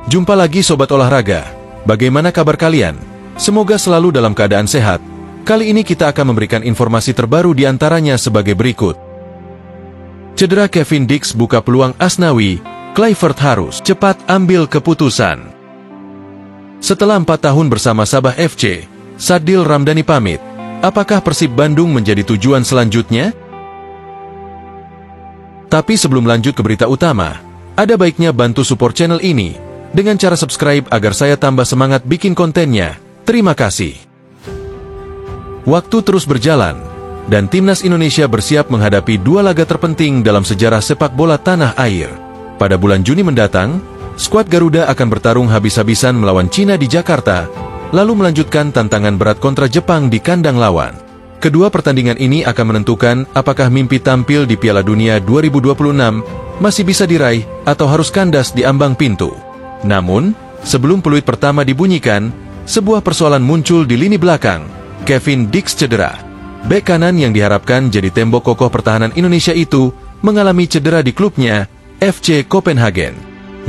Jumpa lagi Sobat Olahraga. Bagaimana kabar kalian? Semoga selalu dalam keadaan sehat. Kali ini kita akan memberikan informasi terbaru di antaranya sebagai berikut. Cedera Kevin Dix buka peluang Asnawi, Kluivert harus cepat ambil keputusan. Setelah 4 tahun bersama Sabah FC, Sadil Ramdhani pamit. Apakah Persib Bandung menjadi tujuan selanjutnya? Tapi sebelum lanjut ke berita utama, ada baiknya bantu support channel ini dengan cara subscribe agar saya tambah semangat bikin kontennya. Terima kasih. Waktu terus berjalan, dan Timnas Indonesia bersiap menghadapi 2 laga terpenting dalam sejarah sepak bola tanah air. Pada bulan Juni mendatang, skuad Garuda akan bertarung habis-habisan melawan Cina di Jakarta, lalu melanjutkan tantangan berat kontra Jepang di kandang lawan. Kedua pertandingan ini akan menentukan apakah mimpi tampil di Piala Dunia 2026 masih bisa diraih atau harus kandas di ambang pintu. Namun, sebelum peluit pertama dibunyikan, sebuah persoalan muncul di lini belakang. Kevin Dix cedera. Bek kanan yang diharapkan jadi tembok kokoh pertahanan Indonesia itu mengalami cedera di klubnya, FC Copenhagen.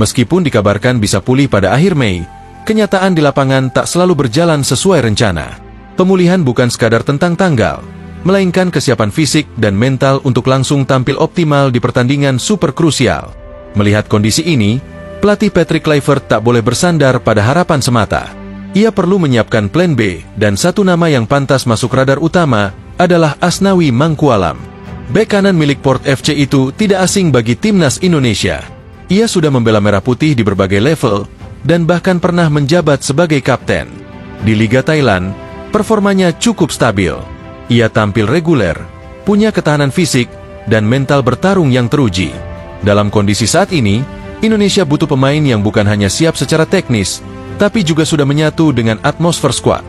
Meskipun dikabarkan bisa pulih pada akhir Mei, kenyataan di lapangan tak selalu berjalan sesuai rencana. Pemulihan bukan sekadar tentang tanggal, melainkan kesiapan fisik dan mental untuk langsung tampil optimal di pertandingan super krusial. Melihat kondisi ini, pelatih Patrick Kluivert tak boleh bersandar pada harapan semata. Ia perlu menyiapkan plan B, dan satu nama yang pantas masuk radar utama adalah Asnawi Mangkualam. Bek kanan milik Port FC itu tidak asing bagi Timnas Indonesia. Ia sudah membela Merah Putih di berbagai level, dan bahkan pernah menjabat sebagai kapten. Di Liga Thailand, performanya cukup stabil. Ia tampil reguler, punya ketahanan fisik, dan mental bertarung yang teruji. Dalam kondisi saat ini, Indonesia butuh pemain yang bukan hanya siap secara teknis, tapi juga sudah menyatu dengan atmosfer skuad.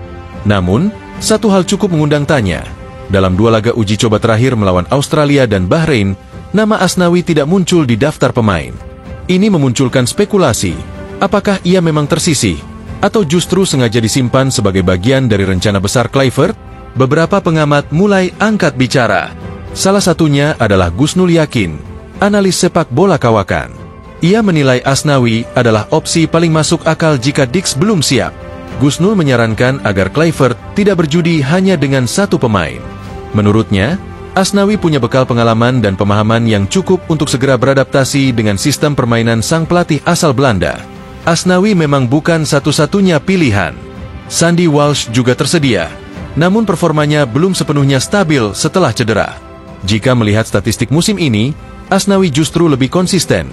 Namun, satu hal cukup mengundang tanya. Dalam 2 laga uji coba terakhir melawan Australia dan Bahrain, nama Asnawi tidak muncul di daftar pemain. Ini memunculkan spekulasi, apakah ia memang tersisih, atau justru sengaja disimpan sebagai bagian dari rencana besar Kluivert? Beberapa pengamat mulai angkat bicara. Salah satunya adalah Gusnul Yakin, analis sepak bola kawakan. Ia menilai Asnawi adalah opsi paling masuk akal jika Dix belum siap. Gusnul menyarankan agar Kluivert tidak berjudi hanya dengan satu pemain. Menurutnya, Asnawi punya bekal pengalaman dan pemahaman yang cukup untuk segera beradaptasi dengan sistem permainan sang pelatih asal Belanda. Asnawi memang bukan satu-satunya pilihan. Sandy Walsh juga tersedia, namun performanya belum sepenuhnya stabil setelah cedera. Jika melihat statistik musim ini, Asnawi justru lebih konsisten,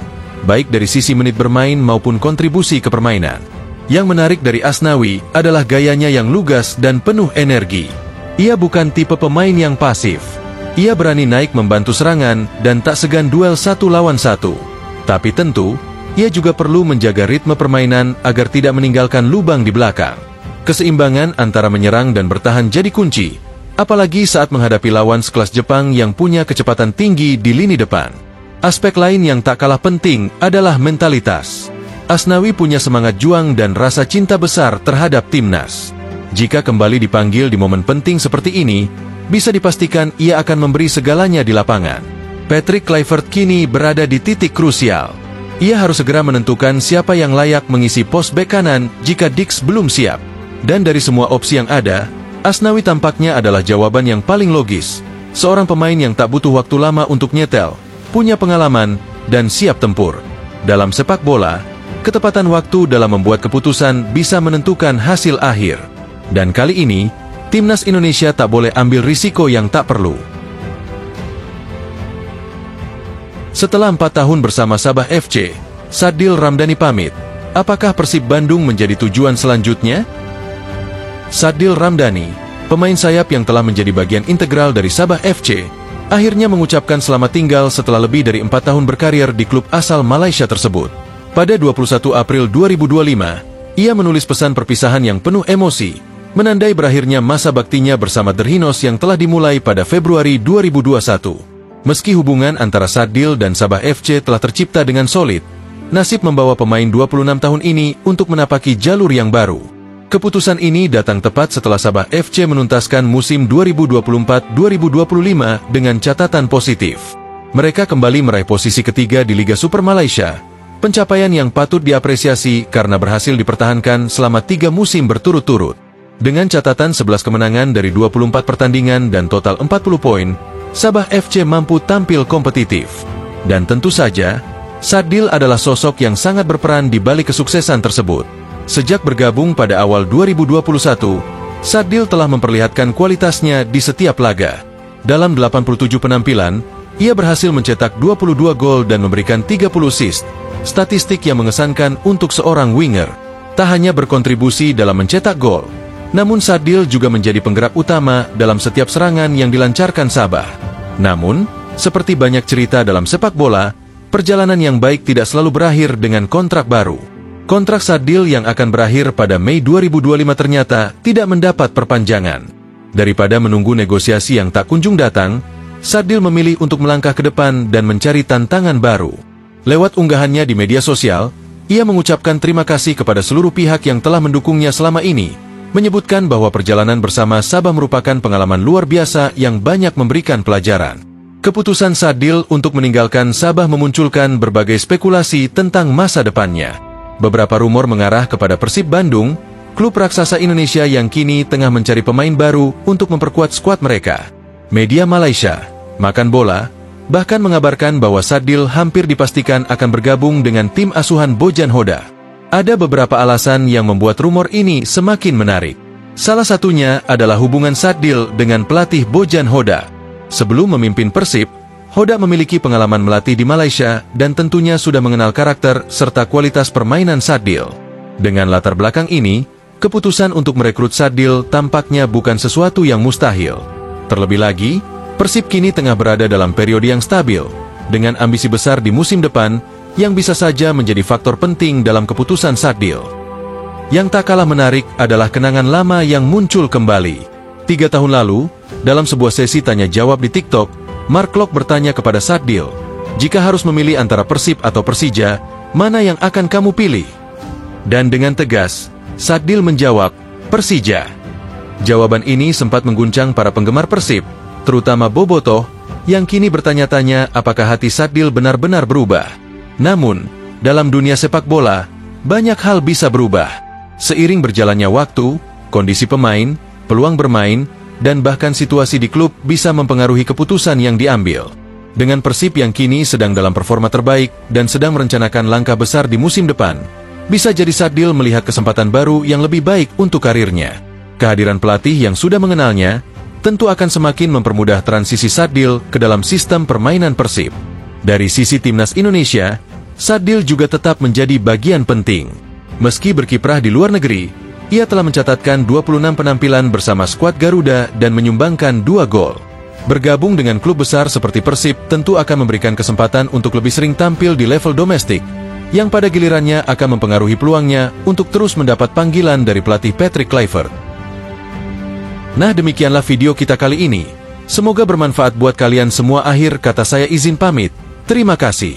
baik dari sisi menit bermain maupun kontribusi ke permainan. Yang menarik dari Asnawi adalah gayanya yang lugas dan penuh energi. Ia bukan tipe pemain yang pasif. Ia berani naik membantu serangan dan tak segan duel 1 lawan 1. Tapi tentu, ia juga perlu menjaga ritme permainan agar tidak meninggalkan lubang di belakang. Keseimbangan antara menyerang dan bertahan jadi kunci, apalagi saat menghadapi lawan sekelas Jepang yang punya kecepatan tinggi di lini depan. Aspek lain yang tak kalah penting adalah mentalitas. Asnawi punya semangat juang dan rasa cinta besar terhadap timnas. Jika kembali dipanggil di momen penting seperti ini, bisa dipastikan ia akan memberi segalanya di lapangan. Patrick Kluivert kini berada di titik krusial. Ia harus segera menentukan siapa yang layak mengisi pos bek kanan jika Dix belum siap. Dan dari semua opsi yang ada, Asnawi tampaknya adalah jawaban yang paling logis. Seorang pemain yang tak butuh waktu lama untuk nyetel, punya pengalaman, dan siap tempur. Dalam sepak bola, ketepatan waktu dalam membuat keputusan bisa menentukan hasil akhir. Dan kali ini, Timnas Indonesia tak boleh ambil risiko yang tak perlu. Setelah 4 tahun bersama Sabah FC, Sadil Ramdhani pamit. Apakah Persib Bandung menjadi tujuan selanjutnya? Sadil Ramdhani, pemain sayap yang telah menjadi bagian integral dari Sabah FC, akhirnya mengucapkan selamat tinggal setelah lebih dari 4 tahun berkarir di klub asal Malaysia tersebut. Pada 21 April 2025, ia menulis pesan perpisahan yang penuh emosi, menandai berakhirnya masa baktinya bersama Derhinos yang telah dimulai pada Februari 2021. Meski hubungan antara Sadil dan Sabah FC telah tercipta dengan solid, nasib membawa pemain 26 tahun ini untuk menapaki jalur yang baru. Keputusan ini datang tepat setelah Sabah FC menuntaskan musim 2024-2025 dengan catatan positif. Mereka kembali meraih posisi ketiga di Liga Super Malaysia, Pencapaian yang patut diapresiasi karena berhasil dipertahankan selama 3 musim berturut-turut. Dengan catatan 11 kemenangan dari 24 pertandingan dan total 40 poin, Sabah FC mampu tampil kompetitif. Dan tentu saja, Sadil adalah sosok yang sangat berperan di balik kesuksesan tersebut. Sejak bergabung pada awal 2021, Sadil telah memperlihatkan kualitasnya di setiap laga. Dalam 87 penampilan, ia berhasil mencetak 22 gol dan memberikan 30 assist. Statistik yang mengesankan untuk seorang winger. Tak hanya berkontribusi dalam mencetak gol, namun Sadil juga menjadi penggerak utama dalam setiap serangan yang dilancarkan Sabah. Namun, seperti banyak cerita dalam sepak bola, perjalanan yang baik tidak selalu berakhir dengan kontrak baru. Kontrak Sadil yang akan berakhir pada Mei 2025 ternyata tidak mendapat perpanjangan. Daripada menunggu negosiasi yang tak kunjung datang, Sadil memilih untuk melangkah ke depan dan mencari tantangan baru. Lewat unggahannya di media sosial, ia mengucapkan terima kasih kepada seluruh pihak yang telah mendukungnya selama ini, menyebutkan bahwa perjalanan bersama Sabah merupakan pengalaman luar biasa yang banyak memberikan pelajaran. Keputusan Sadil untuk meninggalkan Sabah memunculkan berbagai spekulasi tentang masa depannya. Beberapa rumor mengarah kepada Persib Bandung, klub raksasa Indonesia yang kini tengah mencari pemain baru untuk memperkuat skuad mereka. Media Malaysia, Makan Bola, bahkan mengabarkan bahwa Sadil hampir dipastikan akan bergabung dengan tim asuhan Bojan Hoda. Ada beberapa alasan yang membuat rumor ini semakin menarik. Salah satunya adalah hubungan Sadil dengan pelatih Bojan Hoda. Sebelum memimpin Persib, Hoda memiliki pengalaman melatih di Malaysia dan tentunya sudah mengenal karakter serta kualitas permainan Sadil. Dengan latar belakang ini, keputusan untuk merekrut Sadil tampaknya bukan sesuatu yang mustahil. Terlebih lagi, Persib kini tengah berada dalam periode yang stabil, dengan ambisi besar di musim depan, yang bisa saja menjadi faktor penting dalam keputusan Sadil. Yang tak kalah menarik adalah kenangan lama yang muncul kembali. 3 tahun lalu, dalam sebuah sesi tanya jawab di TikTok, Mark Klok bertanya kepada Sadil, jika harus memilih antara Persib atau Persija, mana yang akan kamu pilih? Dan dengan tegas, Sadil menjawab, Persija. Jawaban ini sempat mengguncang para penggemar Persib, terutama Bobotoh, yang kini bertanya-tanya apakah hati Sadil benar-benar berubah. Namun, dalam dunia sepak bola, banyak hal bisa berubah. Seiring berjalannya waktu, kondisi pemain, peluang bermain, dan bahkan situasi di klub bisa mempengaruhi keputusan yang diambil. Dengan Persib yang kini sedang dalam performa terbaik dan sedang merencanakan langkah besar di musim depan, bisa jadi Sadil melihat kesempatan baru yang lebih baik untuk karirnya. Kehadiran pelatih yang sudah mengenalnya tentu akan semakin mempermudah transisi Sadil ke dalam sistem permainan Persib. Dari sisi timnas Indonesia, Sadil juga tetap menjadi bagian penting. Meski berkiprah di luar negeri, ia telah mencatatkan 26 penampilan bersama skuad Garuda dan menyumbangkan 2 gol. Bergabung dengan klub besar seperti Persib tentu akan memberikan kesempatan untuk lebih sering tampil di level domestik, yang pada gilirannya akan mempengaruhi peluangnya untuk terus mendapat panggilan dari pelatih Patrick Kluivert. Nah, demikianlah video kita kali ini. Semoga bermanfaat buat kalian semua. Akhir kata saya izin pamit. Terima kasih.